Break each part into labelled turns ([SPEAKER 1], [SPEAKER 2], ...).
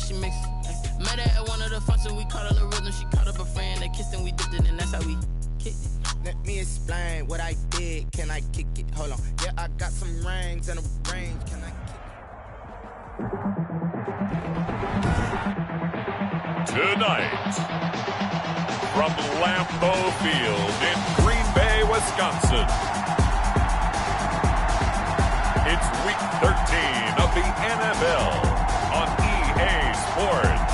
[SPEAKER 1] she mix. Met her at one of the functions, we caught her the rhythm. She caught up a friend, they kissed and we dipped it, and that's how we kicked it.
[SPEAKER 2] Let me explain what I did. Can I kick it? Hold on. Yeah, I got some rings and a range. Can I kick
[SPEAKER 3] it? Tonight, from Lambeau Field in Green Bay, Wisconsin, it's Week 13 of the NFL on EA Sports.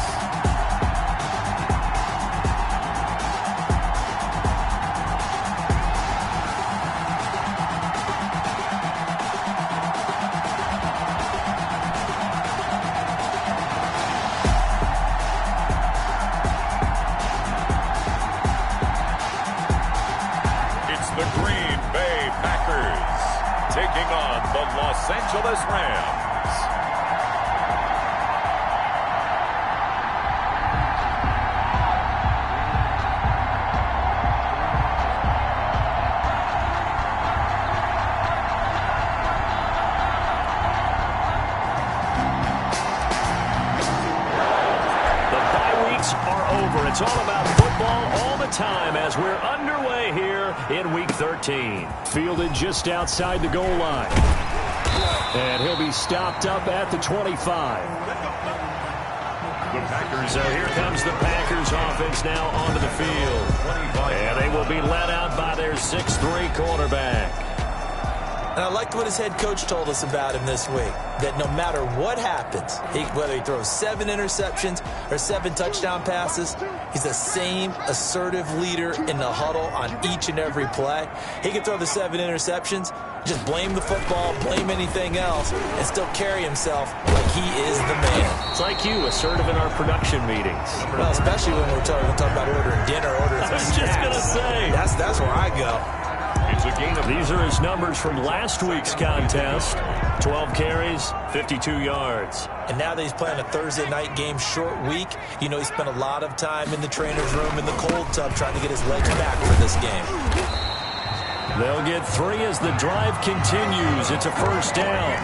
[SPEAKER 3] The Green Bay Packers taking on the Los Angeles Rams.
[SPEAKER 4] The bye weeks are over. It's all about football all the time as we're underway here in Week 13. Fielded just outside the goal line. And he'll be stopped up at the 25. So here comes the Packers offense now onto the field. And they will be led out by their 6'3" quarterback.
[SPEAKER 5] And I liked what his head coach told us about him this week, that no matter what happens, whether he throws 7 interceptions or 7 touchdown passes, he's the same assertive leader in the huddle on each and every play. He can throw the 7 interceptions, just blame the football, blame anything else, and still carry himself like he is the man.
[SPEAKER 4] It's like you, assertive in our production meetings.
[SPEAKER 5] Well, especially when we're talking about ordering dinner, ordering
[SPEAKER 4] I was just going to say.
[SPEAKER 5] That's where I go.
[SPEAKER 4] These are his numbers from last week's contest. 12 carries, 52 yards.
[SPEAKER 5] And now that he's playing a Thursday night game, short week, you know he spent a lot of time in the trainer's room in the cold tub trying to get his legs back for this game.
[SPEAKER 4] They'll get 3 as the drive continues. It's a first down.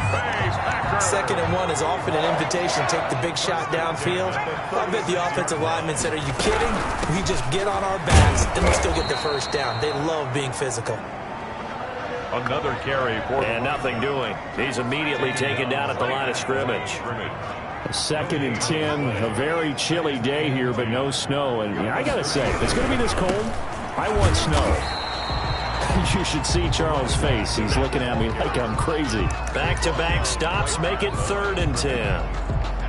[SPEAKER 5] 2nd and 1 is often an invitation to take the big shot downfield. I bet the offensive lineman said, are you kidding? We just get on our backs and we still get the first down. They love being physical.
[SPEAKER 3] Another carry for
[SPEAKER 4] and nothing doing. He's immediately taken down at the line of scrimmage. 2nd and 10. A very chilly day here, but no snow. And I got to say, if it's going to be this cold, I want snow. You should see Charles' face. He's looking at me like I'm crazy. Back-to-back stops make it 3rd and 10.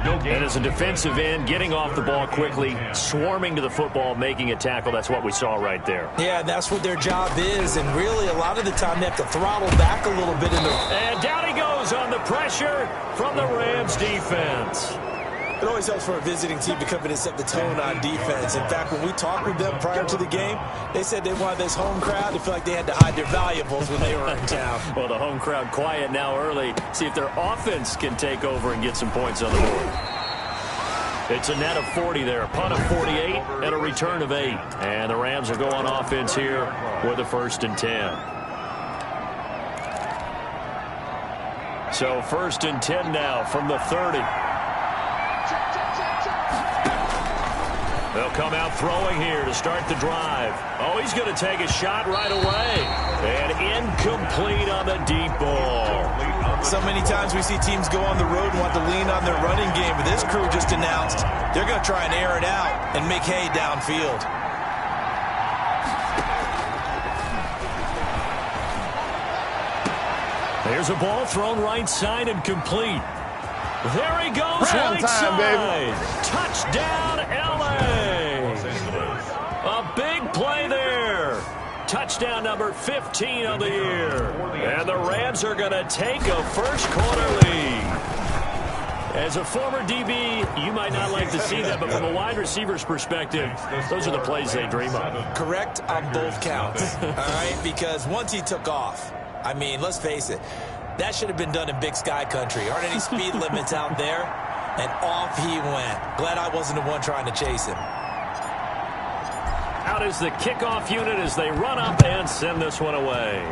[SPEAKER 4] And as a defensive end, getting off the ball quickly, swarming to the football, making a tackle, that's what we saw right there.
[SPEAKER 5] Yeah, that's what their job is, and really a lot of the time they have to throttle back a little bit.
[SPEAKER 4] And down he goes on the pressure from the Rams defense.
[SPEAKER 5] It always helps for a visiting team to come in and set the tone on defense. In fact, when we talked with them prior to the game, they said they wanted this home crowd to feel like they had to hide their valuables when they were in town.
[SPEAKER 4] Well, the home crowd quiet now early. See if their offense can take over and get some points on the board. It's a net of 40 there, a punt of 48, and a return of 8. And the Rams are going offense here with a 1st and 10. So 1st and 10 now from the 30. They'll come out throwing here to start the drive. Oh, he's going to take a shot right away. And incomplete on the deep ball.
[SPEAKER 5] So many times we see teams go on the road and want to lean on their running game, but this crew just announced they're going to try and air it out and make hay downfield.
[SPEAKER 4] There's a ball thrown right side and complete. There he goes, right side. Baby. Touchdown, L.A. A big play there. Touchdown number 15 of the year. And the Rams are going to take a first-quarter lead. As a former DB, you might not like to see that, but from a wide receiver's perspective, those are the plays they dream of.
[SPEAKER 5] Correct on both counts, all right? Because once he took off, I mean, let's face it, that should have been done in Big Sky country. Aren't any speed limits out there? And off he went. Glad I wasn't the one trying to chase him.
[SPEAKER 4] Out is the kickoff unit as they run up and send this one away.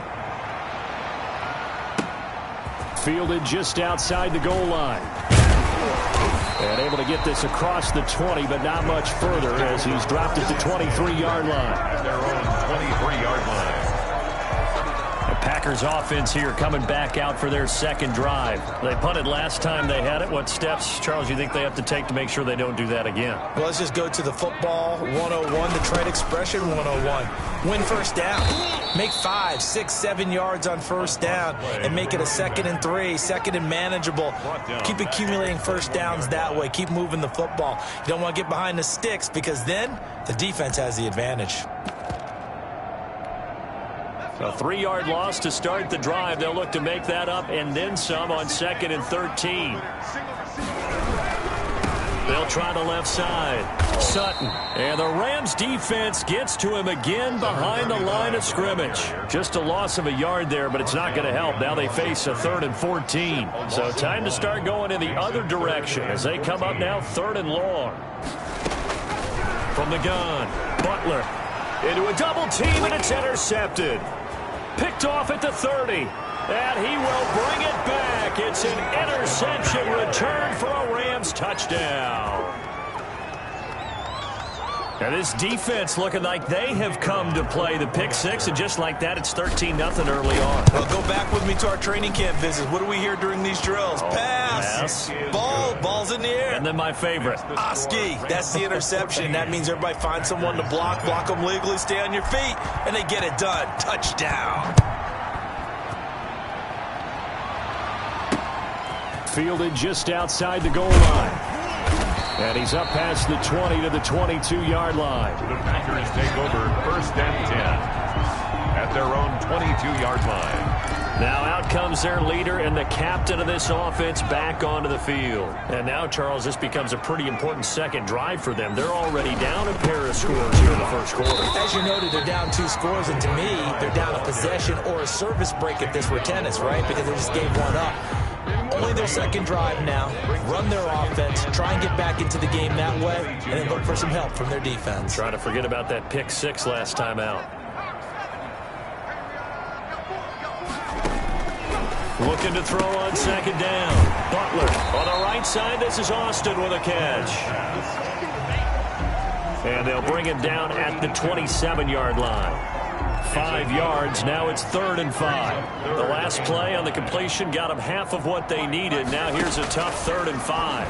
[SPEAKER 4] Fielded just outside the goal line. And able to to get this across the 20, but not much further as he's dropped it to 23-yard line.
[SPEAKER 3] At their own 23-yard line.
[SPEAKER 4] The Packers offense here coming back out for their second drive. They punted last time they had it. What steps, Charles, you think they have to take to make sure they don't do that again?
[SPEAKER 5] Well, let's just go to the football 101, the trade expression 101. Win first down. Make 5, 6, 7 yards on first down and make it a 2nd and 3, 2nd and manageable. Keep accumulating first downs that way. Keep moving the football. You don't want to get behind the sticks because then the defense has the advantage.
[SPEAKER 4] A 3-yard loss to start the drive. They'll look to make that up and then some on 2nd and 13. They'll try the left side. Sutton. And the Rams defense gets to him again behind the line of scrimmage. Just a loss of a yard there, but it's not going to help. Now they face a 3rd and 14. So time to start going in the other direction as they come up now 3rd and long. From the gun, Butler into a double team, and it's intercepted. Picked off at the 30, and he will bring it back. It's an interception return for a Rams touchdown. And this defense looking like they have come to play the pick six, and just like that, it's 13-0 early on.
[SPEAKER 5] Well, go back with me to our training camp visit. What do we hear during these drills? Pass. Ball's in the air.
[SPEAKER 4] And then my favorite.
[SPEAKER 5] Oski. That's the interception. That means everybody finds someone to block them legally, stay on your feet, and they get it done. Touchdown.
[SPEAKER 4] Fielded just outside the goal line. And he's up past the 20 to the 22-yard line.
[SPEAKER 3] The Packers take over 1st and 10 at their own 22-yard line.
[SPEAKER 4] Now out comes their leader and the captain of this offense back onto the field. And now, Charles, this becomes a pretty important second drive for them. They're already down a pair of scores here in the first quarter.
[SPEAKER 5] As you noted, they're down 2 scores, and to me, they're down a possession or a service break if this were tennis, right? Because they just gave one up. Only their second drive now. Run their offense, try and get back into the game that way, and then look for some help from their defense.
[SPEAKER 4] Try to forget about that pick 6 last time out. Looking to throw on 2nd down. Butler on the right side. This is Austin with a catch. And they'll bring him down at the 27-yard line. 5 yards. Now it's 3rd and 5. The last play on the completion got them half of what they needed. Now here's a tough 3rd and 5.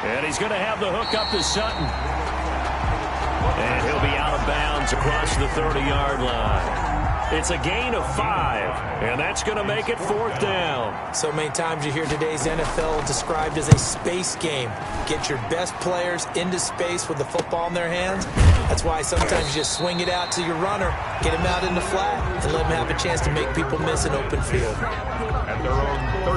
[SPEAKER 4] And he's going to have the hook up to Sutton. And he'll be out of bounds across the 30-yard line. It's a gain of 5, and that's going to make it 4th down.
[SPEAKER 5] So many times you hear today's NFL described as a space game. Get your best players into space with the football in their hands. That's why sometimes you just swing it out to your runner, get him out in the flat, and let him have a chance to make people miss an open field.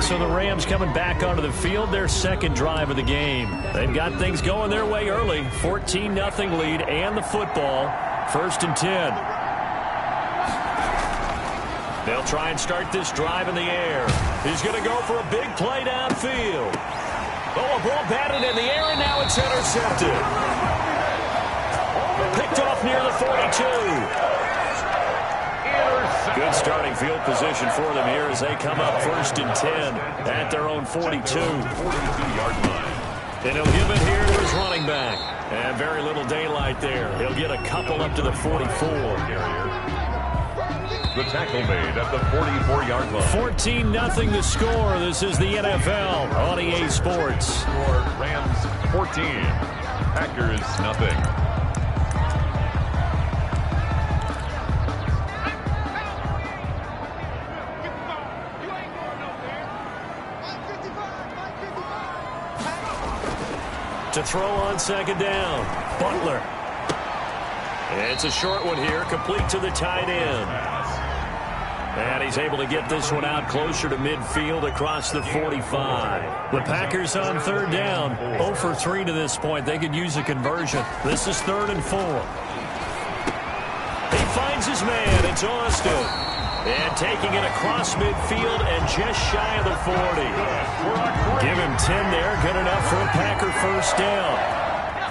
[SPEAKER 4] So the Rams coming back onto the field, their second drive of the game. They've got things going their way early. 14-0 lead and the football. 1st and 10. They'll try and start this drive in the air. He's going to go for a big play downfield. Oh, a ball batted in the air, and now it's intercepted. Picked off near the 42. Good starting field position for them here as they come up 1st and 10 at their own 42-yard line. And he'll give it here to his running back. And very little daylight there. He'll get a couple up to the 44.
[SPEAKER 3] The tackle made at the 44-yard line.
[SPEAKER 4] 14-0 the score. This is the NFL on EA Sports.
[SPEAKER 3] Score Rams 14, Packers nothing.
[SPEAKER 4] To throw on 2nd down, Butler. It's a short one here, complete to the tight end. And he's able to get this one out closer to midfield across the 45. The Packers on 3rd down, 0 for 3 to this point. They could use a conversion. This is 3rd and 4. He finds his man. It's Austin. And taking it across midfield and just shy of the 40. Give him 10 there. Good enough for a Packer 1st down.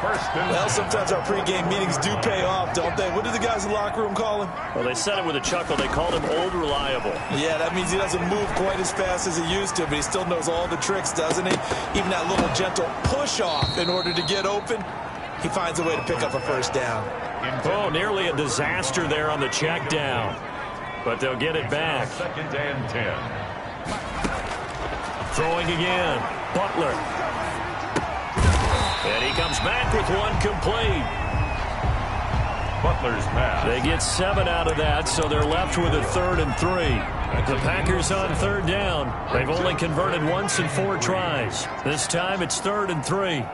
[SPEAKER 5] Well, sometimes our pregame meetings do pay off, don't they? What do the guys in the locker room call him?
[SPEAKER 4] Well, they said it with a chuckle. They called him Old Reliable.
[SPEAKER 5] Yeah, that means he doesn't move quite as fast as he used to, but he still knows all the tricks, doesn't he? Even that little gentle push-off in order to get open, he finds a way to pick up a first down.
[SPEAKER 4] Oh, nearly a disaster there on the check down. But they'll get it back.
[SPEAKER 3] 2nd and 10.
[SPEAKER 4] Throwing again. Butler. And he comes back with one complete.
[SPEAKER 3] Butler's pass.
[SPEAKER 4] They get 7 out of that, so they're left with a 3rd and 3. The Packers on 3rd down. They've only converted once in 4 tries. This time it's 3rd and 3.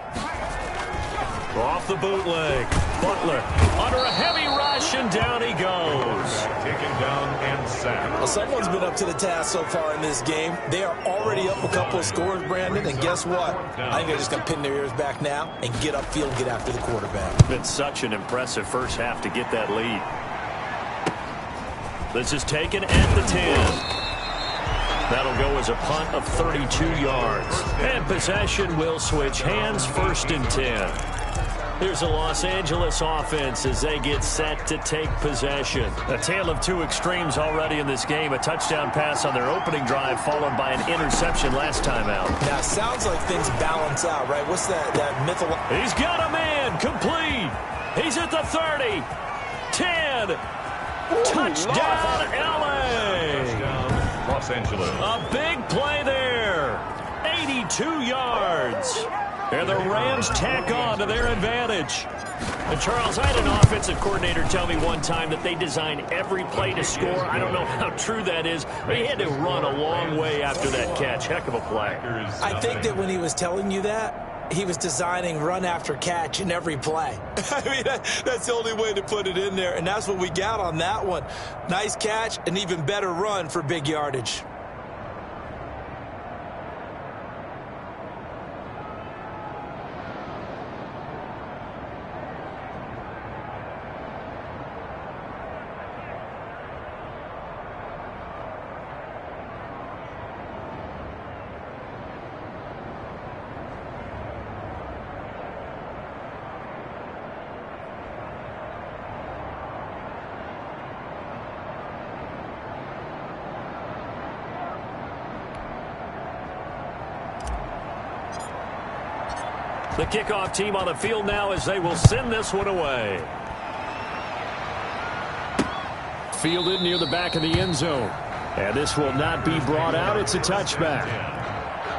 [SPEAKER 4] Off the bootleg. Butler under a heavy rush, and down he goes.
[SPEAKER 3] Taken down and sacked.
[SPEAKER 5] Well, someone's been up to the task so far in this game. They are already up a couple of scores, Brandon, and guess what? I think they're just going to pin their ears back now and get upfield and get after the quarterback.
[SPEAKER 4] Been such an impressive first half to get that lead. This is taken at the 10. That'll go as a punt of 32 yards. And possession will switch hands, 1st and 10. Here's the Los Angeles offense as they get set to take possession. A tale of 2 extremes already in this game. A touchdown pass on their opening drive followed by an interception last time out.
[SPEAKER 5] Now, it sounds like things balance out, right? What's that mythical...
[SPEAKER 4] He's got a man complete. He's at the 30. 10. Touchdown, L.A.
[SPEAKER 3] Touchdown, Los Angeles.
[SPEAKER 4] A big play there. 82 yards. And the Rams tack on to their advantage. And Charles, I had an offensive coordinator tell me one time that they design every play to score. I don't know how true that is, but he had to run a long way after that catch. Heck of a play.
[SPEAKER 5] I think that when he was telling you that, he was designing run after catch in every play. I mean, that's the only way to put it in there, and that's what we got on that one. Nice catch, an even better run for big yardage.
[SPEAKER 4] The kickoff team on the field now as they will send this one away. Fielded near the back of the end zone. And this will not be brought out. It's a touchback.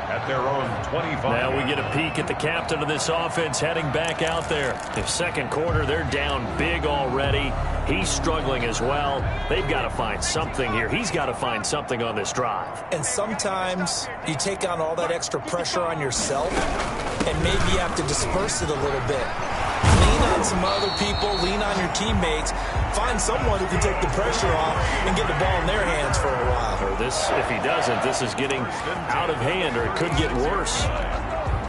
[SPEAKER 3] At their own 25.
[SPEAKER 4] Now we get a peek at the captain of this offense heading back out there. In 2nd quarter, they're down big already. He's struggling as well. They've got to find something here. He's got to find something on this drive.
[SPEAKER 5] And sometimes you take on all that extra pressure on yourself, and maybe you have to disperse it a little bit. Lean on some other people, lean on your teammates, find someone who can take the pressure off and get the ball in their hands for a while.
[SPEAKER 4] Or this, if he doesn't, this is getting out of hand, or it could get worse.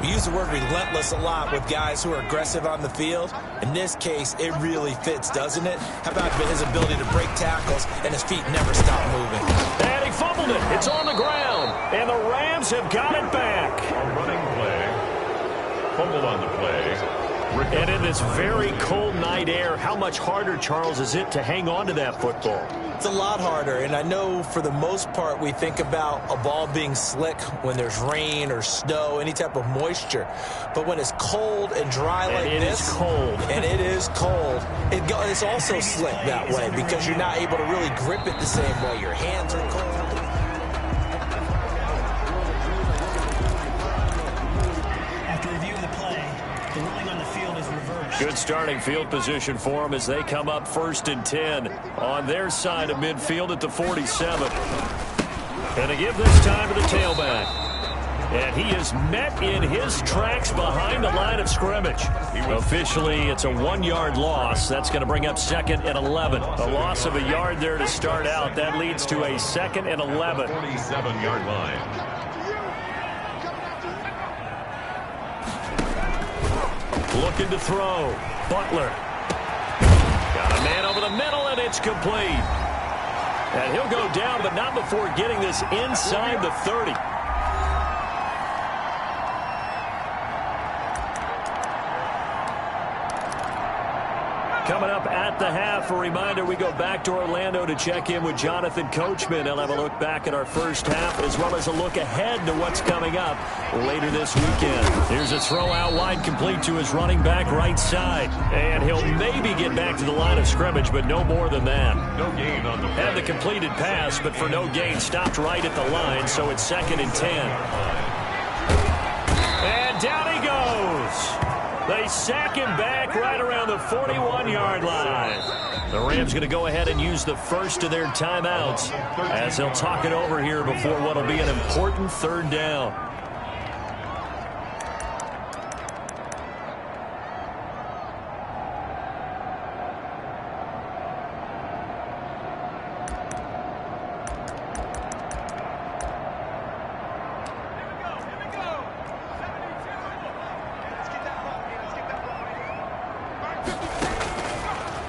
[SPEAKER 5] We use the word relentless a lot with guys who are aggressive on the field. In this case, it really fits, doesn't it? How about his ability to break tackles and his feet never stop moving?
[SPEAKER 4] And he fumbled it. It's on the ground. And the Rams have got it back.
[SPEAKER 3] A running play. Fumble on the play.
[SPEAKER 4] And in this very cold night air, how much harder, Charles, is it to hang on to that football?
[SPEAKER 5] It's a lot harder, and I know for the most part we think about a ball being slick when there's rain or snow, any type of moisture. But when it's cold and dry like this,
[SPEAKER 4] it is cold.
[SPEAKER 5] And it is cold, it's also slick that way because you're not able to really grip it the same way. Your hands are cold.
[SPEAKER 4] Good starting field position for them as they come up 1st and 10 on their side of midfield at the 47. And they give this time to the tailback. And he is met in his tracks behind the line of scrimmage. Officially, it's a 1-yard loss. That's going to bring up 2nd and 11. A loss of a yard there to start out. That leads to a 2nd and 11.
[SPEAKER 3] 47-yard line.
[SPEAKER 4] Looking to throw. Butler. Got a man over the middle, and it's complete. And he'll go down, but not before getting this inside the 30. Coming up at the half, a reminder, we go back to Orlando to check in with Jonathan Coachman. He'll have a look back at our first half as well as a look ahead to what's coming up later this weekend. Here's a throw out wide, complete to his running back right side. And he'll maybe get back to the line of scrimmage, but no more than that.
[SPEAKER 3] No gain on the play.
[SPEAKER 4] Had the completed pass, but for no gain, stopped right at the line, so it's 2nd and 10. And down he goes. They sack him back right around the 41-yard line. The Rams going to go ahead and use the first of their timeouts as they'll talk it over here before what will be an important 3rd down.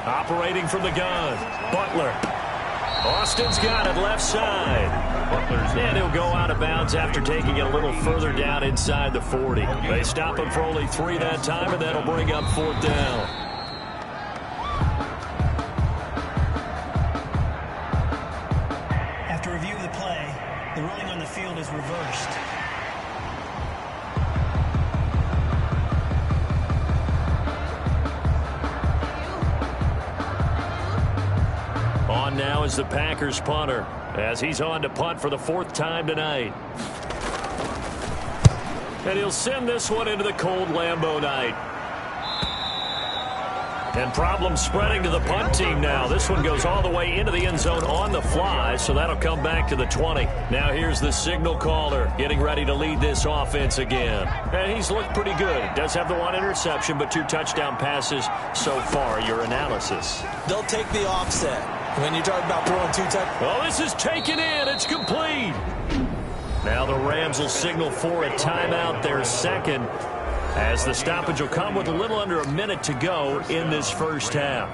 [SPEAKER 4] Operating from the gun, Butler. Austin's got it left side. And he'll go out of bounds after taking it a little further down inside the 40. They stop him for only 3 that time, and that'll bring up 4th down.
[SPEAKER 6] After review of the play, the ruling on the field is reversed.
[SPEAKER 4] On now is the Packers punter as he's on to punt for the 4th time tonight. And he'll send this one into the cold Lambeau night. And problems spreading to the punt team now. This one goes all the way into the end zone on the fly, so that'll come back to the 20. Now here's the signal caller getting ready to lead this offense again. And he's looked pretty good. Does have the 1 interception, but 2 touchdown passes so far. Your analysis?
[SPEAKER 5] They'll take the offset. When you're talking about throwing 2 touchdowns.
[SPEAKER 4] Well, this is taken in. It's complete. Now the Rams will signal for a timeout, their 2nd, as the stoppage will come with a little under a minute to go in this first half.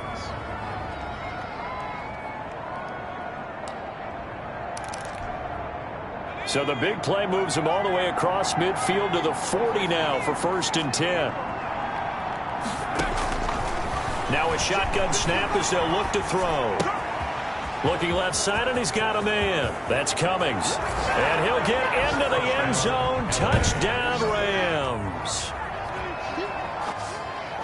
[SPEAKER 4] So the big play moves him all the way across midfield to the 40 now for 1st and 10. Now a shotgun snap as they'll look to throw. Looking left side, and he's got a man. That's Cummings. And he'll get into the end zone. Touchdown, Rams.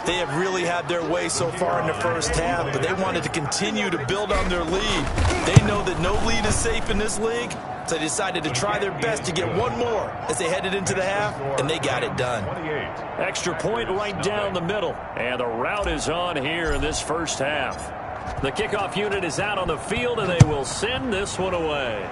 [SPEAKER 5] They have really had their way so far in the first half, but they wanted to continue to build on their lead. They know that no lead is safe in this league, so they decided to try their best to get one more as they headed into the half, and they got it done.
[SPEAKER 4] Extra point right down the middle, and the route is on here in this first half. The kickoff unit is out on the field, and they will send this one away.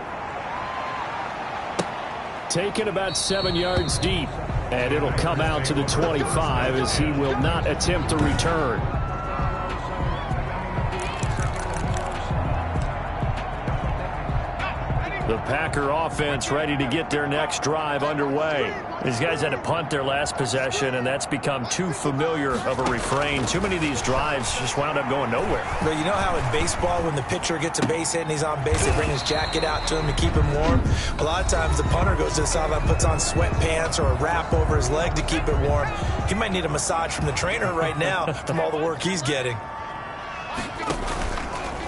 [SPEAKER 4] Taken about 7 yards deep, and it'll come out to the 25 as he will not attempt to return. The Packer offense ready to get their next drive underway. These guys had to punt their last possession, and that's become too familiar of a refrain. Too many of these drives just wound up going nowhere.
[SPEAKER 5] But you know how in baseball, when the pitcher gets a base hit and he's on base, they bring his jacket out to him to keep him warm? A lot of times the punter goes to the sideline, puts on sweatpants or a wrap over his leg to keep it warm. He might need a massage from the trainer right now from all the work he's getting.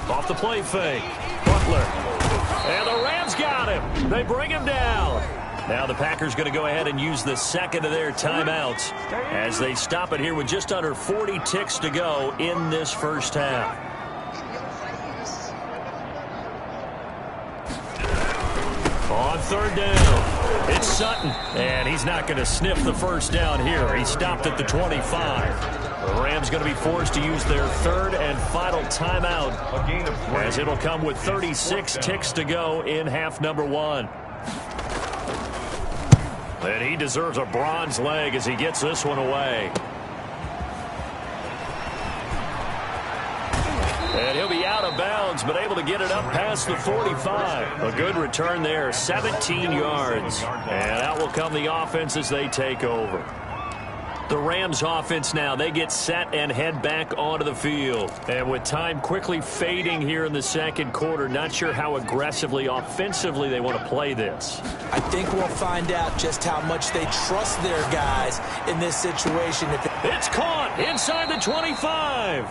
[SPEAKER 4] Off the play fake. Butler. And the Rams got him. They bring him down. Now the Packers going to go ahead and use the 2nd of their timeouts as they stop it here with just under 40 ticks to go in this first half. On 3rd down, it's Sutton, and he's not going to sniff the first down here. He stopped at the 25. The Rams going to be forced to use their 3rd and final timeout as it'll come with 36 ticks to go in half number 1. And he deserves a bronze leg as he gets this one away. And he'll be out of bounds, but able to get it up past the 45. A good return there, 17 yards. And out will come the offense as they take over. The Rams offense now, they get set and head back onto the field. And with time quickly fading here in the 2nd quarter, not sure how aggressively, offensively they want to play this.
[SPEAKER 5] I think we'll find out just how much they trust their guys in this situation.
[SPEAKER 4] It's caught inside the 25.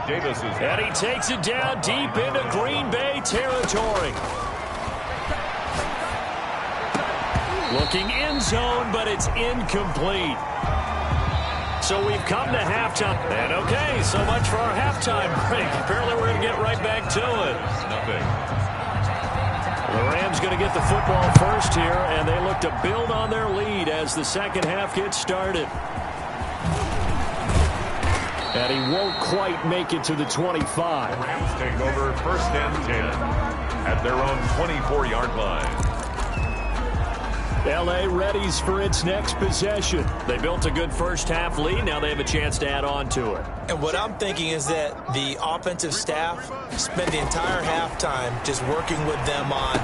[SPEAKER 4] And he takes it down deep into Green Bay territory. Looking end zone, but it's incomplete. So we've come to halftime. And okay, so much for our halftime break. Apparently we're going to get right back to it. The Rams going to get the football first here, and they look to build on their lead as the second half gets started. And he won't quite make it to the 25.
[SPEAKER 3] Rams take over first and 10 at their own 24-yard line.
[SPEAKER 4] L.A. readies for its next possession. They built a good first-half lead. Now they have a chance to add on to it.
[SPEAKER 5] And what I'm thinking is that the offensive staff spent the entire halftime just working with them on,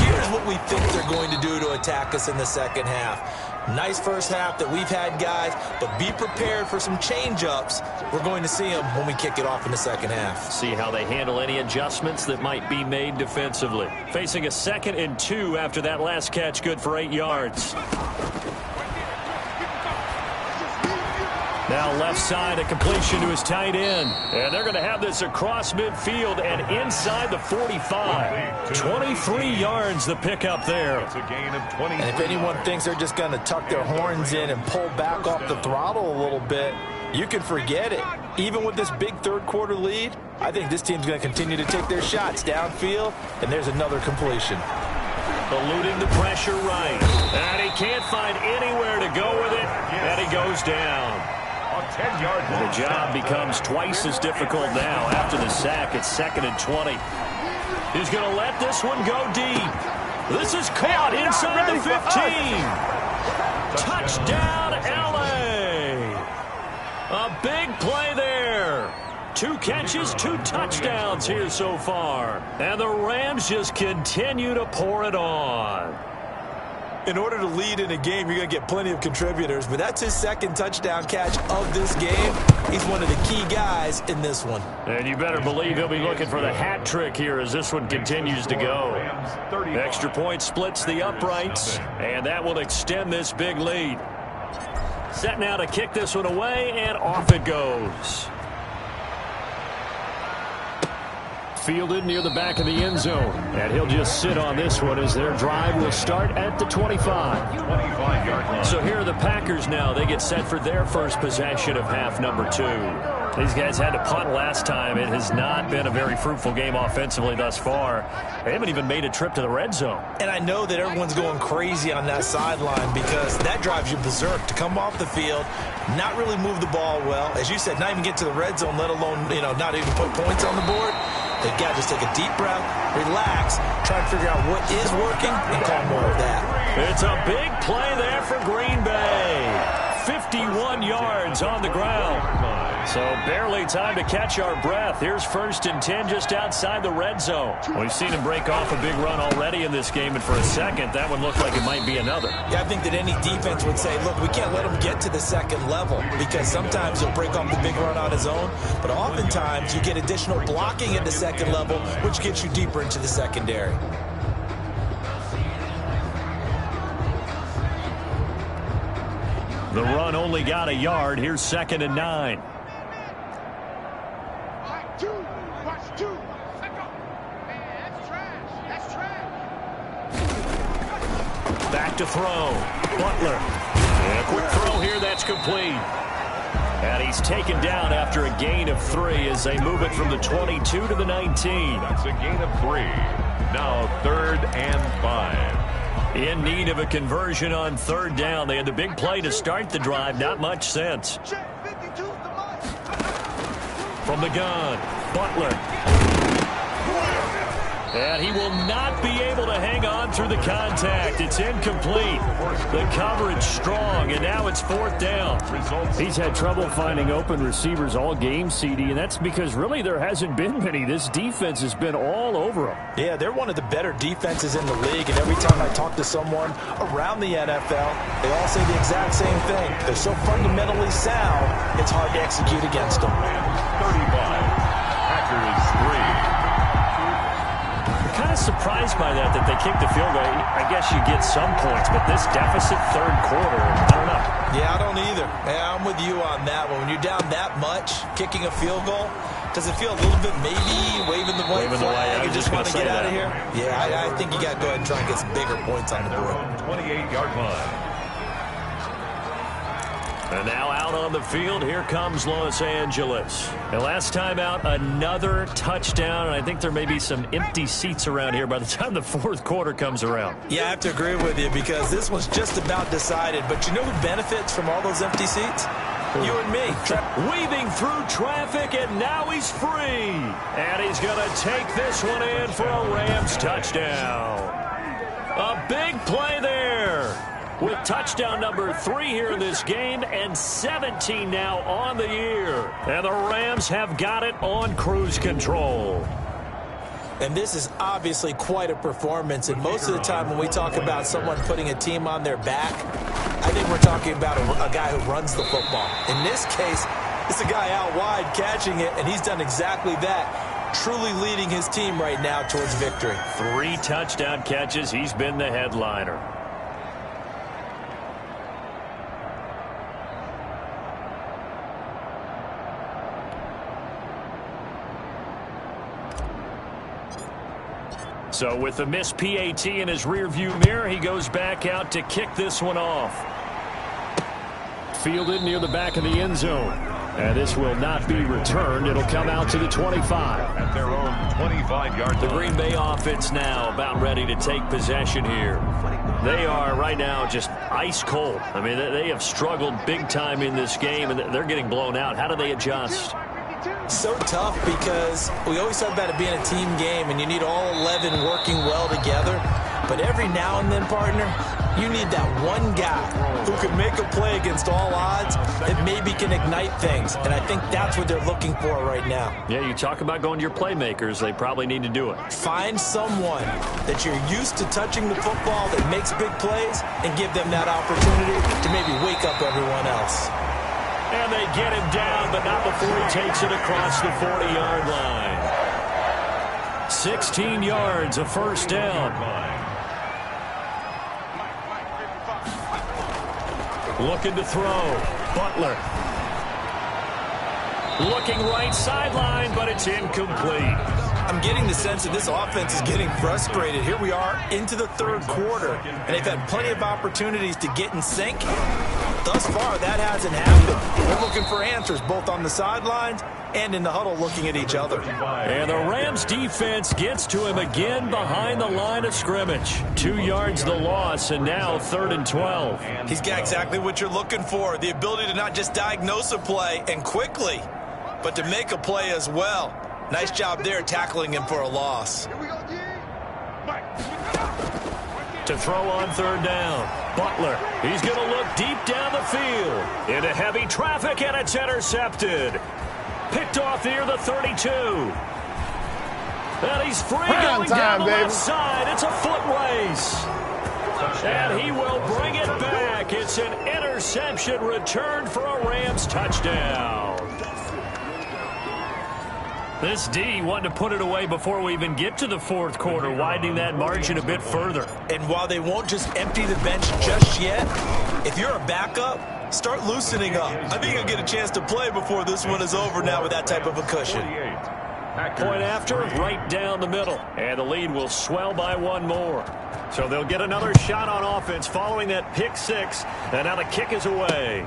[SPEAKER 5] here's what we think they're going to do to attack us in the second half. Nice first half that we've had, guys, but be prepared for some change-ups. We're going to see them when we kick it off in the second half.
[SPEAKER 4] See how they handle any adjustments that might be made defensively. Facing a 2nd and 2 after that last catch, good for 8 yards. Now left side, a completion to his tight end. And they're going to have this across midfield and inside the 45. 23 yards the pickup there.
[SPEAKER 3] It's a gain of 20.
[SPEAKER 5] And if anyone thinks they're just going to tuck their horns in and pull back off the throttle a little bit, you can forget it. Even with this big third-quarter lead, I think this team's going to continue to take their shots downfield, and there's another completion.
[SPEAKER 4] Eluding the pressure right. And he can't find anywhere to go with it, and he goes down. The job becomes twice as difficult now. After the sack, it's 2nd and 20. He's going to let this one go deep. This is caught inside the 15. Touchdown, L.A. A big play there. 2 catches, 2 touchdowns here so far. And the Rams just continue to pour it on.
[SPEAKER 5] In order to lead in a game, you're going to get plenty of contributors, but that's his 2nd touchdown catch of this game. He's one of the key guys in this one.
[SPEAKER 4] And you better believe he'll be looking for the hat trick here as this one continues to go. Extra point splits the uprights, and that will extend this big lead. Set now to kick this one away, and off it goes. Fielded near the back of the end zone. And he'll just sit on this one as their drive will start at the 25. So here are the Packers now. They get set for their first possession of half number 2. These guys had to punt last time. It has not been a very fruitful game offensively thus far. They haven't even made a trip to the red zone.
[SPEAKER 5] And I know that everyone's going crazy on that sideline because that drives you berserk to come off the field, not really move the ball well. As you said, not even get to the red zone, let alone, not even put points on the board. They've got to just take a deep breath, relax, try to figure out what is working, and call more of that.
[SPEAKER 4] It's a big play there for Green Bay. 51 yards on the ground. So barely time to catch our breath. Here's 1st and 10 just outside the red zone. We've seen him break off a big run already in this game, and for a second, that one looked like it might be another.
[SPEAKER 5] Yeah, I think that any defense would say, look, we can't let him get to the 2nd level because sometimes he'll break off the big run on his own, but oftentimes you get additional blocking at the 2nd level, which gets you deeper into the secondary.
[SPEAKER 4] The run only got a yard. Here's 2nd and 9. Back to throw. Butler. And a quick throw here. That's complete. And he's taken down after a gain of 3 as they move it from the 22 to the 19.
[SPEAKER 3] That's a gain of 3. Now 3rd and 5.
[SPEAKER 4] In need of a conversion on 3rd down. They had the big play to start the drive. Not much sense. From the gun, Butler. And he will not be able to hang on through the contact. It's incomplete. The coverage strong, and now it's 4th down. He's had trouble finding open receivers all game, CD, and that's because really there hasn't been many. This defense has been all over him.
[SPEAKER 5] Yeah, they're one of the better defenses in the league, and every time I talk to someone around the NFL, they all say the exact same thing. They're so fundamentally sound, it's hard to execute against them.
[SPEAKER 3] 35. Packers 3.
[SPEAKER 4] Kind of surprised by that they kicked the field goal. I guess you get some points, but this deficit 3rd quarter, I don't know.
[SPEAKER 5] Yeah, I don't either. Yeah, I'm with you on that one. When you're down that much, kicking a field goal Does it feel a little bit maybe waving the white flag and just want to get out of here? Yeah, I think you got to go ahead and try and get some bigger points on the board.
[SPEAKER 3] 28-yard line.
[SPEAKER 4] And now out on the field, here comes Los Angeles. And last time out, another touchdown, and I think there may be some empty seats around here by the time the fourth quarter comes around.
[SPEAKER 5] Yeah, I have to agree with you because this one's just about decided. But you know who benefits from all those empty seats? You and me.
[SPEAKER 4] Weaving through traffic, and now he's free. And he's going to take this one in for a Rams touchdown. A big play there. With touchdown number 3 here in this game and 17 now on the year. And the Rams have got it on cruise control.
[SPEAKER 5] And this is obviously quite a performance. And most of the time when we talk about someone putting a team on their back, I think we're talking about a guy who runs the football. In this case, it's a guy out wide catching it, and he's done exactly that. Truly leading his team right now towards victory.
[SPEAKER 4] 3 touchdown catches. He's been the headliner. So with the missed PAT in his rearview mirror, he goes back out to kick this one off. Fielded near the back of the end zone. And this will not be returned. It'll come out to the 25.
[SPEAKER 3] At their own 25-yard line.
[SPEAKER 4] The Green Bay offense now about ready to take possession here. They are right now just ice cold. I mean, they have struggled big time in this game, and they're getting blown out. How do they adjust?
[SPEAKER 5] So tough because we always talk about it being a team game and you need all 11 working well together. But every now and then, partner, you need that one guy who can make a play against all odds that maybe can ignite things. And I think that's what they're looking for right now.
[SPEAKER 4] Yeah, you talk about going to your playmakers. They probably need to do it.
[SPEAKER 5] Find someone that you're used to touching the football that makes big plays and give them that opportunity to maybe wake up everyone else.
[SPEAKER 4] And they get him down, but not before he takes it across the 40-yard line. 16 yards, a first down. Looking to throw. Butler. Looking right sideline, but it's incomplete.
[SPEAKER 5] I'm getting the sense that this offense is getting frustrated. Here we are into the third quarter, and they've had plenty of opportunities to get in sync. Thus far, that hasn't happened. They're looking for answers both on the sidelines and in the huddle looking at each other.
[SPEAKER 4] And the Rams defense gets to him again behind the line of scrimmage. 2 yards the loss, and now 3rd and 12.
[SPEAKER 5] He's got exactly what you're looking for, the ability to not just diagnose a play and quickly, but to make a play as well. Nice job there tackling him for a loss.
[SPEAKER 4] To throw on 3rd down. Butler, he's going to look deep down the field. Into heavy traffic, and it's intercepted. Picked off near the 32. And he's free going down the left side. It's a foot race. And he will bring it back. It's an interception return for a Rams touchdown. This D wanted to put it away before we even get to the fourth quarter, widening that margin a bit further.
[SPEAKER 5] And while they won't just empty the bench just yet, if you're a backup, start loosening up. I think you'll get a chance to play before this one is over now with that type of a cushion.
[SPEAKER 4] Point after, right down the middle. And the lead will swell by 1 more. So they'll get another shot on offense following that pick 6. And now the kick is away.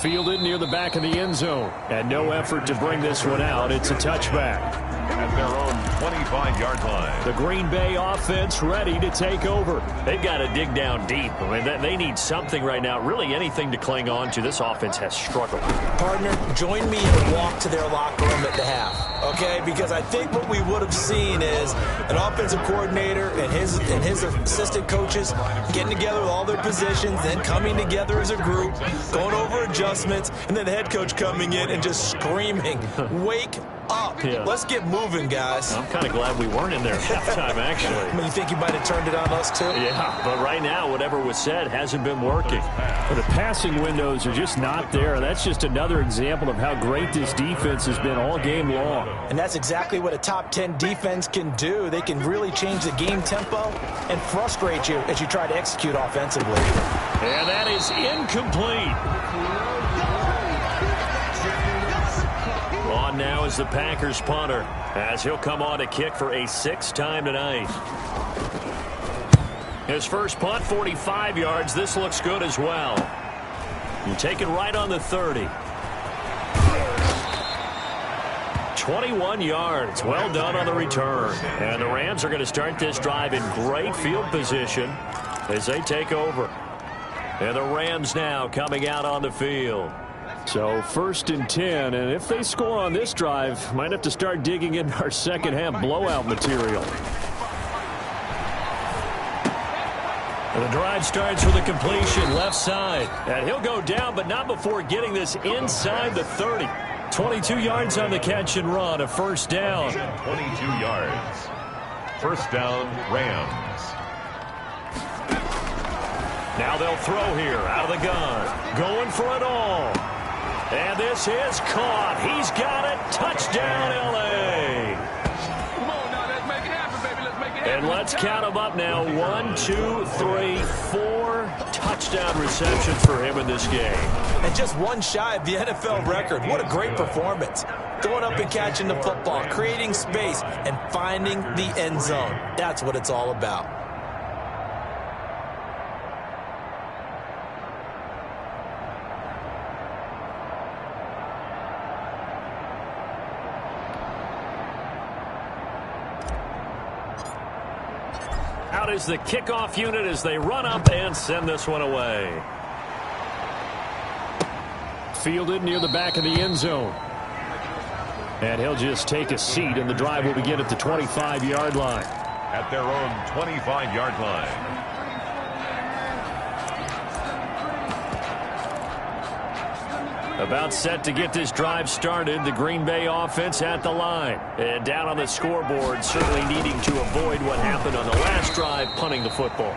[SPEAKER 4] Fielded near the back of the end zone. And no effort to bring this one out. It's a touchback.
[SPEAKER 3] At their own 25-yard line.
[SPEAKER 4] The Green Bay offense ready to take over. They've got to dig down deep. I mean, they need something right now, really anything to cling on to. This offense has struggled.
[SPEAKER 5] Partner, join me in a walk to their locker room at the half, okay? Because I think what we would have seen is an offensive coordinator and his assistant coaches getting together with all their positions, then coming together as a group, going over adjustments, and then the head coach coming in and just screaming, wake up. Yeah. Let's get moving, guys.
[SPEAKER 4] I'm kind of glad we weren't in there at halftime, actually.
[SPEAKER 5] I mean, you think you might have turned it on us, too?
[SPEAKER 4] Yeah, but right now, whatever was said hasn't been working. The passing windows are just not there. That's just another example of how great this defense has been all game long.
[SPEAKER 5] And that's exactly what a top 10 defense can do. They can really change the game tempo and frustrate you as you try to execute offensively.
[SPEAKER 4] And that is incomplete. On on now is the Packers punter, as he'll come on to kick for a 6th time tonight. His first punt, 45 yards. This looks good as well. And taken right on the 30. 21 yards. Well done on the return. And the Rams are going to start this drive in great field position as they take over. And the Rams now coming out on the field. So 1st and 10, and if they score on this drive, might have to start digging in our second half blowout material. And the drive starts with a completion left side. And he'll go down, but not before getting this inside the 30. 22 yards on the catch and run, a 1st down.
[SPEAKER 3] 22 yards. 1st down, Rams.
[SPEAKER 4] Now they'll throw here out of the gun. Going for it all. And this is caught. He's got it. Touchdown, L.A.
[SPEAKER 7] Come on now, let's make it happen, baby. Let's make it happen.
[SPEAKER 4] And let's count them up now. 1, 2, 3, 4 touchdown receptions for him in this game.
[SPEAKER 5] And just one shy of the NFL record. What a great performance. Going up and catching the football, creating space, and finding the end zone. That's what it's all about.
[SPEAKER 4] Out is the kickoff unit as they run up and send this one away. Fielded near the back of the end zone. And he'll just take a seat, and the drive will begin at the 25-yard line.
[SPEAKER 3] At their own 25-yard line.
[SPEAKER 4] About set to get this drive started. The Green Bay offense at the line. And down on the scoreboard, certainly needing to avoid what happened on the last drive, punting the football.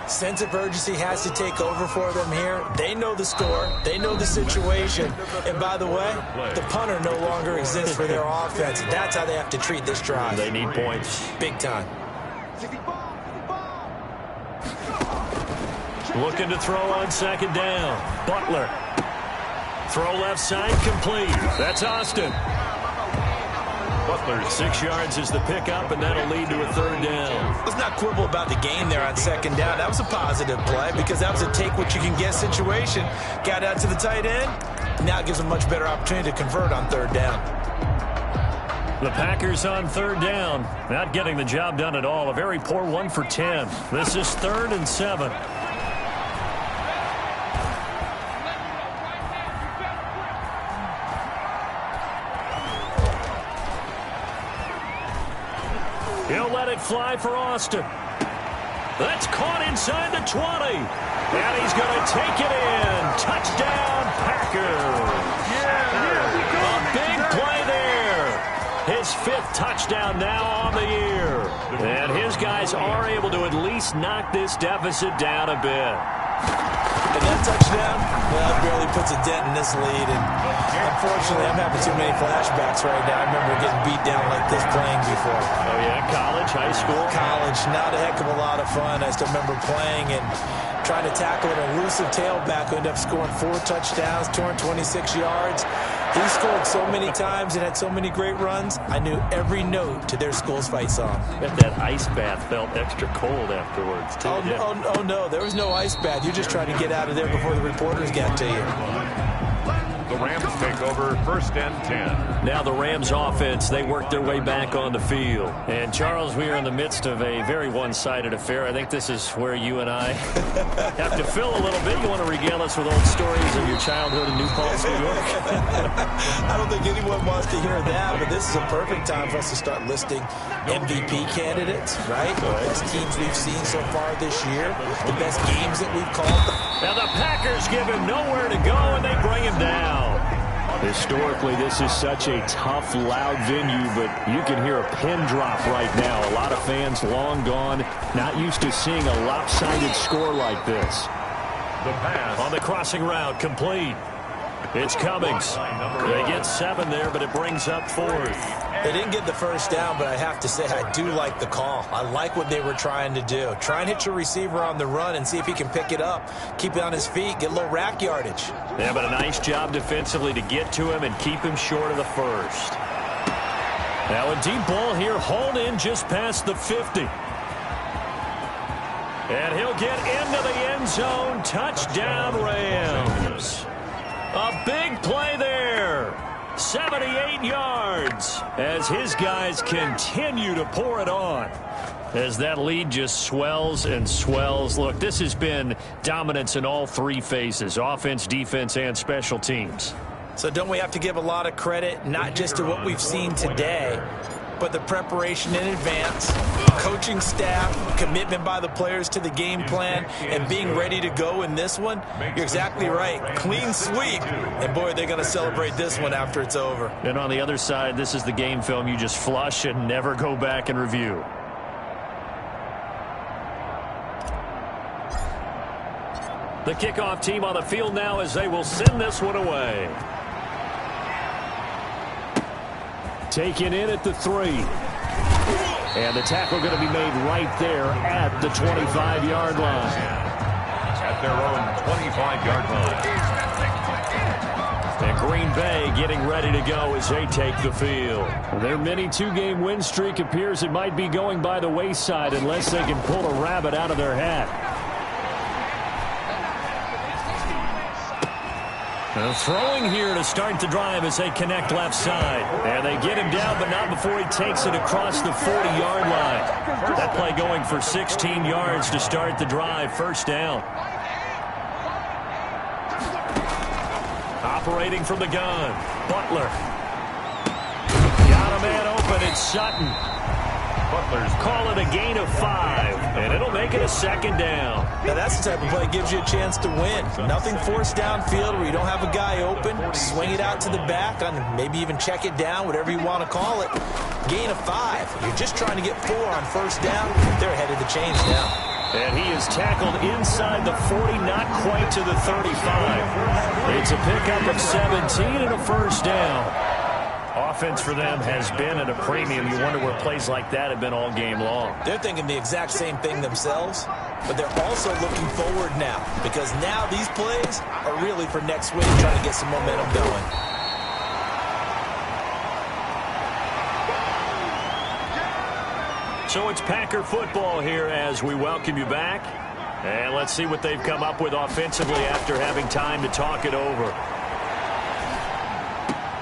[SPEAKER 5] Sense of urgency has to take over for them here. They know the score. They know the situation. And by the way, the punter no longer exists for their offense. That's how they have to treat this drive.
[SPEAKER 4] They need points.
[SPEAKER 5] Big time.
[SPEAKER 4] Looking to throw on 2nd down. Butler. Throw left side, complete. That's Austin. Butler, 6 yards is the pickup, and that'll lead to a 3rd down.
[SPEAKER 5] Let's not quibble about the gain there on 2nd down. That was a positive play because that was a take-what-you-can-get situation. Got out to the tight end. Now it gives them a much better opportunity to convert on 3rd down.
[SPEAKER 4] The Packers on 3rd down. Not getting the job done at all. A very poor 1 for 10. This is 3rd and 7. He'll let it fly for Austin. That's caught inside the 20. And he's going to take it in. Touchdown, Packers. A big play there. His 5th touchdown now on the year. And his guys are able to at least knock this deficit down a bit.
[SPEAKER 5] And that touchdown, well, it barely puts a dent in this lead. And unfortunately, I'm having too many flashbacks right now. I remember getting beat down like this playing before.
[SPEAKER 4] Oh, yeah? College, high school?
[SPEAKER 5] College, not a heck of a lot of fun. I still remember playing and trying to tackle an elusive tailback who ended up scoring 4 touchdowns, 226 yards. He scored so many times and had so many great runs, I knew every note to their school's fight song.
[SPEAKER 4] Bet that ice bath felt extra cold afterwards, too.
[SPEAKER 5] Oh, no, there was no ice bath. You just tried to get out of there before the reporters got to you.
[SPEAKER 3] The Rams take over 1st and 10.
[SPEAKER 4] Now the Rams offense, they work their way back on the field. And, Charles, we are in the midst of a very one-sided affair. I think this is where you and I have to fill a little bit. You want to regale us with old stories of your childhood in New Paltz, New York?
[SPEAKER 5] I don't think anyone wants to hear that, but this is a perfect time for us to start listing MVP candidates, right? The best teams we've seen so far this year, the best games that we've called.
[SPEAKER 4] Now the Packers give him nowhere to go, and they bring him down. Historically, this is such a tough, loud venue, but you can hear a pin drop right now. A lot of fans long gone, not used to seeing a lopsided score like this.
[SPEAKER 3] The pass.
[SPEAKER 4] On the crossing route, complete. It's Cummings. They get 7 there, but it brings up 4th.
[SPEAKER 5] They didn't get the first down, but I have to say I do like the call. I like what they were trying to do. Try and hit your receiver on the run and see if he can pick it up, keep it on his feet, get a little rack yardage.
[SPEAKER 4] Yeah, but a nice job defensively to get to him and keep him short of the first. Now a deep ball here, hauled in just past the 50. And he'll get into the end zone. Touchdown, Rams. A big play there. 78 yards as his guys continue to pour it on. As that lead just swells and swells. Look, this has been dominance in all three phases, offense, defense, and special teams.
[SPEAKER 5] So don't we have to give a lot of credit, not just to what we've seen today, but the preparation in advance, coaching staff, commitment by the players to the game plan, and being ready to go in this one? You're exactly right. Clean sweep. And, boy, they're going to celebrate this one after it's over.
[SPEAKER 4] And on the other side, this is the game film you just flush and never go back and review. The kickoff team on the field now as they will send this one away. Taken in at the 3. And the tackle going to be made right there at the 25-yard line.
[SPEAKER 3] At their own 25-yard line.
[SPEAKER 4] And Green Bay getting ready to go as they take the field. Their mini two-game win streak appears it might be going by the wayside unless they can pull a rabbit out of their hat. Throwing here to start the drive as they connect left side. And they get him down, but not before he takes it across the 40-yard line. That play going for 16 yards to start the drive. First down. Operating from the gun. Butler. Got a man open. It's Sutton. Butler's call it a gain of 5, and it'll make it a second down.
[SPEAKER 5] Now that's the type of play that gives you a chance to win. Nothing forced downfield where you don't have a guy open. Swing it out to the back, and maybe even check it down, whatever you want to call it. Gain of 5. You're just trying to get 4 on first down. They're ahead of the chains now.
[SPEAKER 4] And he is tackled inside the 40, not quite to the 35. It's a pickup of 17 and a first down. Offense for them has been at a premium. You wonder where plays like that have been all game long.
[SPEAKER 5] They're thinking the exact same thing themselves, but they're also looking forward now because now these plays are really for next week, trying to get some momentum going.
[SPEAKER 4] So it's Packer football here as we welcome you back. And let's see what they've come up with offensively after having time to talk it over.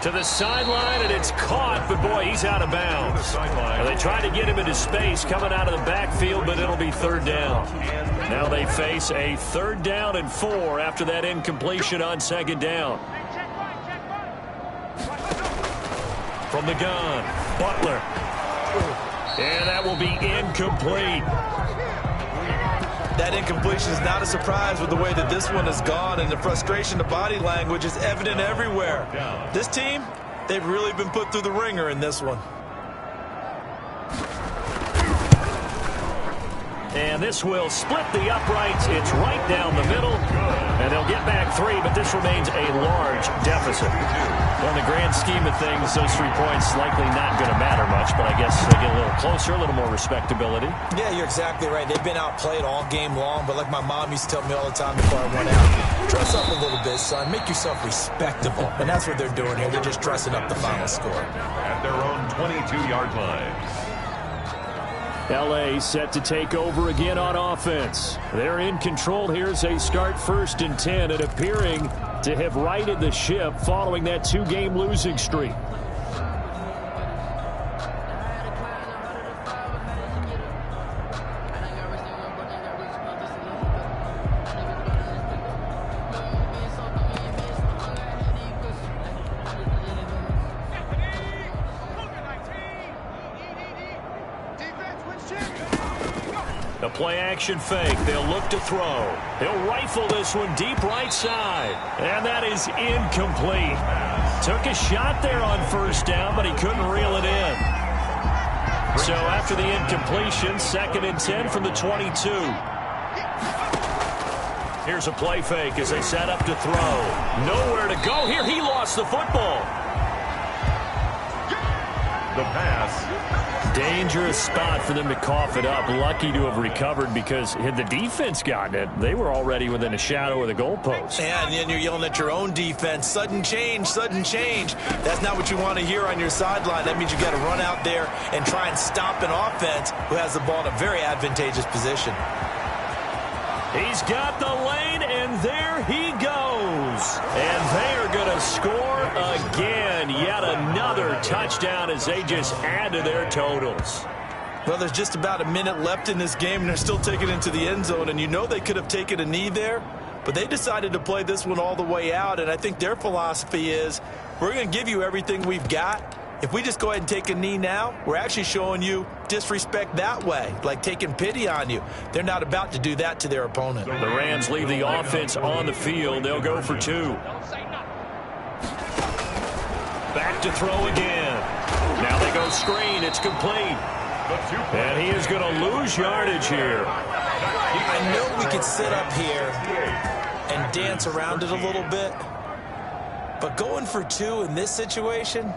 [SPEAKER 4] To the sideline, and it's caught, but boy, he's out of bounds. And they try to get him into space coming out of the backfield, but it'll be third down. Now they face a 3rd down and 4 after that incompletion on second down. From the gun, Butler. And that will be incomplete.
[SPEAKER 5] That incompletion is not a surprise with the way that this one has gone, and the frustration, the body language is evident everywhere. This team, they've really been put through the ringer in this one.
[SPEAKER 4] And this will split the uprights. It's right down the middle. And they'll get back 3, but this remains a large deficit. Well, in the grand scheme of things, those 3 points likely not going to matter much, but I guess they get a little closer, a little more respectability.
[SPEAKER 5] Yeah, you're exactly right. They've been outplayed all game long, but like my mom used to tell me all the time before I went out, dress up a little bit, son. Make yourself respectable. And that's what they're doing here. They're just dressing up the final score.
[SPEAKER 3] At their own 22-yard line.
[SPEAKER 4] L.A. set to take over again on offense. They're in control here as they start 1st and 10 and appearing to have righted the ship following that 2-game losing streak. A play-action fake. They'll look to throw. He'll rifle this one deep right side. And that is incomplete. Took a shot there on first down, but he couldn't reel it in. So after the incompletion, 2nd and 10 from the 22. Here's a play fake as they set up to throw. Nowhere to go here. He lost the football.
[SPEAKER 3] The pass.
[SPEAKER 4] Dangerous spot for them to cough it up. Lucky to have recovered because had the defense gotten it, they were already within a shadow of the goalpost.
[SPEAKER 5] Yeah, and then you're yelling at your own defense. Sudden change, sudden change. That's not what you want to hear on your sideline. That means you got to run out there and try and stop an offense who has the ball in a very advantageous position.
[SPEAKER 4] He's got the lane, and there he goes. And they are going to score again. Yet another touchdown as they just add to their totals.
[SPEAKER 5] Well, there's just about a minute left in this game, and they're still taking it into the end zone. And you know they could have taken a knee there, but they decided to play this one all the way out. And I think their philosophy is, we're going to give you everything we've got. If we just go ahead and take a knee now, we're actually showing you disrespect that way, like taking pity on you. They're not about to do that to their opponent.
[SPEAKER 4] The Rams leave the offense on the field. They'll go for 2. Back to throw again. Now they go screen. It's complete. And he is going to lose yardage here.
[SPEAKER 5] I know we could sit up here and dance around it a little bit, but going for 2 in this situation,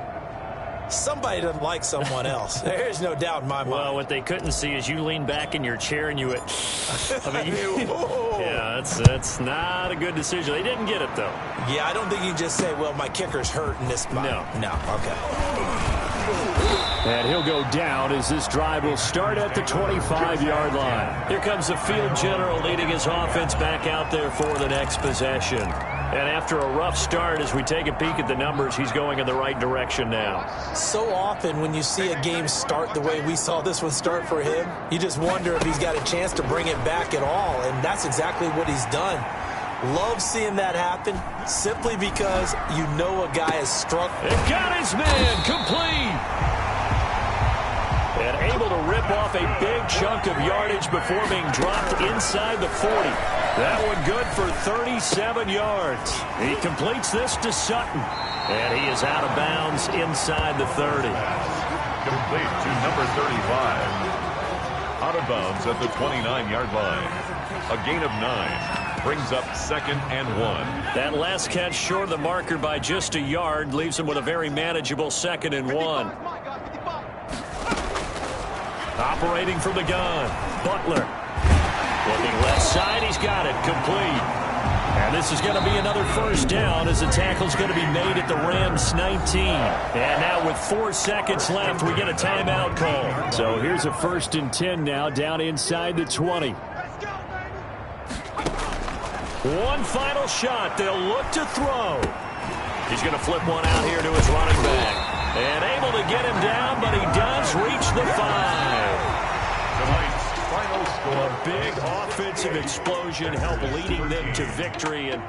[SPEAKER 5] somebody doesn't like someone else. There's no doubt in my mind.
[SPEAKER 4] Well, what they couldn't see is you lean back in your chair and you went, I mean, yeah, that's not a good decision. They didn't get it, though.
[SPEAKER 5] Yeah, I don't think you can just say, well, my kicker's hurt in this spot. No, okay.
[SPEAKER 4] And he'll go down as this drive will start at the 25-yard line. Here comes the field general leading his offense back out there for the next possession. And after a rough start, as we take a peek at the numbers, he's going in the right direction now.
[SPEAKER 5] So often when you see a game start the way we saw this one start for him, you just wonder if he's got a chance to bring it back at all, and that's exactly what he's done. Love seeing that happen simply because you know a guy has struck.
[SPEAKER 4] And got his man complete. And able to rip off a big chunk of yardage before being dropped inside the 40. That one good for 37 yards. He completes this to Sutton. And he is out of bounds inside the 30.
[SPEAKER 3] Complete to number 35. Out of bounds at the 29-yard line. A gain of 9. Brings up 2nd and 1.
[SPEAKER 4] That last catch short of the marker by just a yard leaves him with a very manageable 2nd and 1. Operating from the gun, Butler. Looking left side, he's got it, complete. And this is going to be another first down as the tackle's going to be made at the Rams 19. And now with 4 seconds left, we get a timeout call. So here's a 1st and 10 now, down inside the 20. One final shot, they'll look to throw. He's going to flip one out here to his running back. And able to get him down, but he does reach the 5.
[SPEAKER 3] Tonight's final score.
[SPEAKER 4] A big offensive explosion helped leading them to victory. And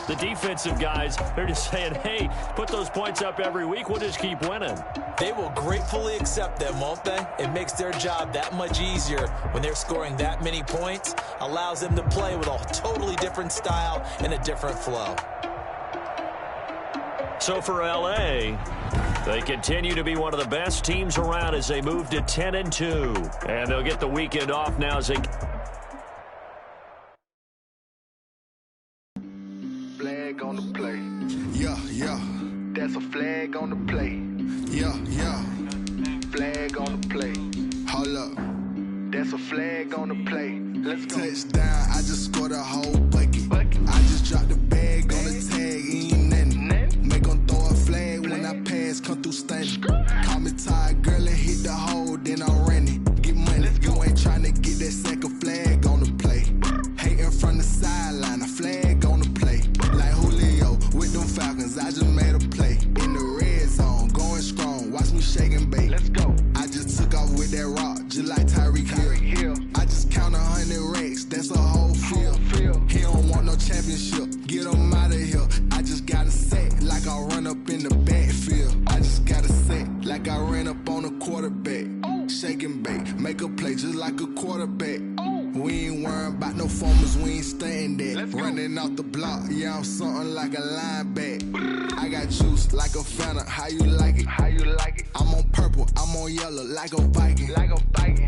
[SPEAKER 4] the defensive guys, they're just saying, hey, put those points up every week. We'll just keep winning.
[SPEAKER 5] They will gratefully accept them, won't they? It makes their job that much easier when they're scoring that many points. Allows them to play with a totally different style and a different flow.
[SPEAKER 4] So for L.A., they continue to be one of the best teams around as they move to 10-2. And they'll get the weekend off now as they...
[SPEAKER 2] Flag on the play. Yeah, yeah. That's a flag on the play. Yeah, yeah. Flag on the play. Hold up. That's a flag on the play. Let's go. Touchdown, I just scored a whole bucket. I just dropped the bag on the tag, ain't nothing. Make them throw a flag when I pass, come through stunning. Call me tired, girl, and hit the hole, then I'm running. Get money, you ain't trying to get that second flag on the play. Hating from the sideline, a flag on the play. Like Julio with them Falcons, I just made a play. In the red zone, going strong, watch me shake and bake. Let's go. I just took off with that rock, just like Tyreek Hill. I just count 100 racks, that's a whole field. He don't want no championship, get him out of here. I just got to set like I run up in the backfield. I just got to set like I ran up on a quarterback. Shake and bake, make a play just like a quarterback. We ain't worrying about no formers, we ain't staying there. Running off the block, yeah, I'm something like a linebacker. I got juice like a Fanta, how you like it? How you like it? I'm on purple, I'm on yellow like a Viking.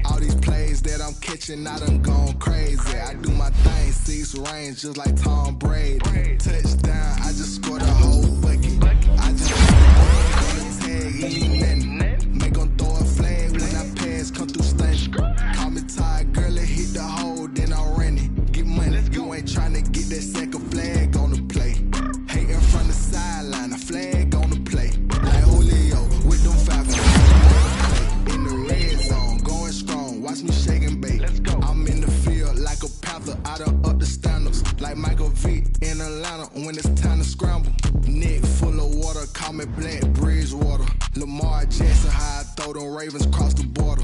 [SPEAKER 2] All these plays that I'm catching, I done gone crazy. I do my thing, 6 range just like Tom Brady. Touchdown, I just scored a whole bucket. I just put the tag, ain't nothing. Make them I done up the standards like Michael V in Atlanta when it's time to scramble. Neck full of water, call me Black Bridgewater. Lamar Jackson, how I throw them Ravens across the border.